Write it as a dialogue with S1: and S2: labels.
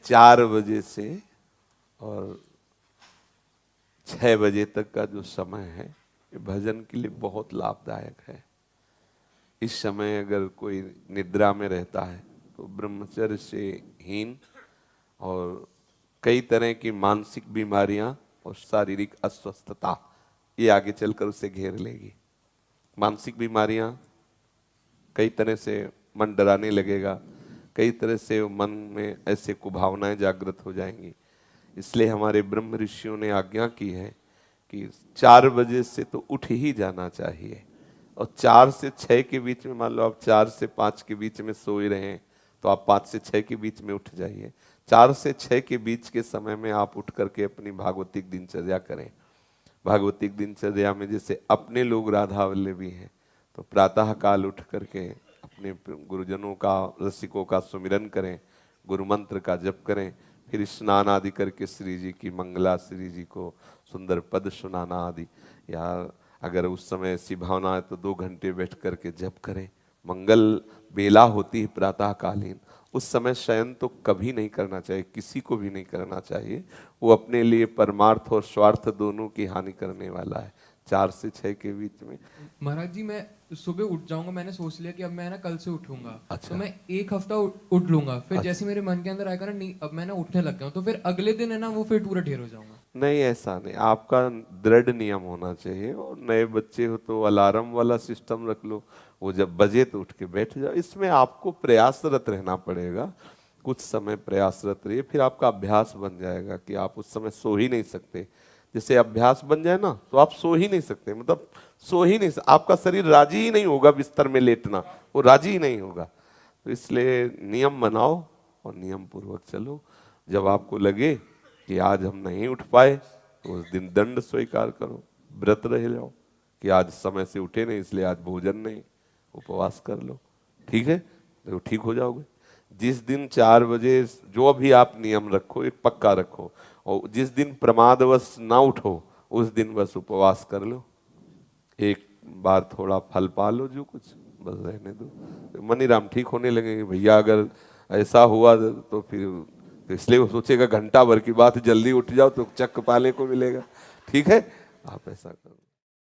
S1: 4 बजे से और 6 बजे तक का जो समय है ये भजन के लिए बहुत लाभदायक है। इस समय अगर कोई निद्रा में रहता है तो ब्रह्मचर्य से हीन और कई तरह की मानसिक बीमारियां और शारीरिक अस्वस्थता ये आगे चलकर उसे घेर लेगी। मानसिक बीमारियां, कई तरह से मन डराने लगेगा, कई तरह से मन में ऐसे कुभावनाएं जागृत हो जाएंगी। इसलिए हमारे ब्रह्म ऋषियों ने आज्ञा की है कि 4 बजे से तो उठ ही जाना चाहिए और 4 से 6 के बीच में, मान लो आप 4 से 5 के बीच में सो ही रहे हैं तो आप 5 से 6 के बीच में उठ जाइए। 4 से 6 के बीच के समय में आप उठ करके अपनी भागवतिक दिनचर्या करें। भागवतिक दिनचर्या में जैसे अपने लोग राधा वल्लभी हैं तो प्रातः काल उठ करके अपने गुरुजनों का, रसिकों का सुमिरन करें, गुरु मंत्र का जप करें, फिर स्नान आदि करके श्री जी की मंगला, श्री जी को सुंदर पद सुनाना आदि, या अगर उस समय ऐसी भावना है तो 2 घंटे बैठ करके जप करें। मंगल बेला होती है प्रातः कालीन, उस समय शयन तो कभी नहीं करना चाहिए, किसी को भी नहीं करना चाहिए। वो अपने लिए परमार्थ और स्वार्थ दोनों की हानि करने वाला है। 4 से 6 के बीच में।
S2: महाराज जी मैं सुबह उठ जाऊंगा, मैंने सोच लिया कि अब मैं ना कल से उठूंगा।
S1: अच्छा।
S2: तो मैं 1 हफ्ता उठ लूंगा, फिर
S1: अच्छा।
S2: जैसे मेरे मन के अंदर आएगा ना, नहीं अब मैं ना उठने लग गया हूँ, तो फिर अगले दिन है ना वो फिर पूरा ढेर हो जाऊंगा।
S1: नहीं, ऐसा नहीं, आपका दृढ़ नियम होना चाहिए। और नए बच्चे हो तो अलार्म वाला सिस्टम रख लो, वो जब बजे तो उठ के बैठ जाओ। इसमें आपको प्रयासरत रहना पड़ेगा, कुछ समय प्रयासरत रहिए, फिर आपका अभ्यास बन जाएगा कि आप उस समय सो ही नहीं सकते। जैसे अभ्यास बन जाए ना तो आप सो ही नहीं सकते, मतलब सो ही नहीं आपका शरीर राजी ही नहीं होगा बिस्तर में लेटना, वो राजी ही नहीं होगा। तो इसलिए नियम बनाओ और नियम पूर्वक चलो। जब आपको लगे कि आज हम नहीं उठ पाए तो उस दिन दंड स्वीकार करो, व्रत रह जाओ कि आज समय से उठे नहीं इसलिए आज भोजन नहीं, उपवास कर लो। ठीक है, तो ठीक हो जाओगे। जिस दिन 4 बजे जो भी आप नियम रखो एक पक्का रखो, और जिस दिन प्रमादवश ना उठो उस दिन बस उपवास कर लो, एक बार थोड़ा फल पा लो, जो कुछ बस रहने दो। तो मनीराम ठीक होने लगेंगे। भैया अगर ऐसा हुआ तो फिर तो इसलिए वो सोचेगा घंटा भर की बात, जल्दी उठ जाओ तो चक्क पाले को मिलेगा। ठीक है, आप ऐसा करो।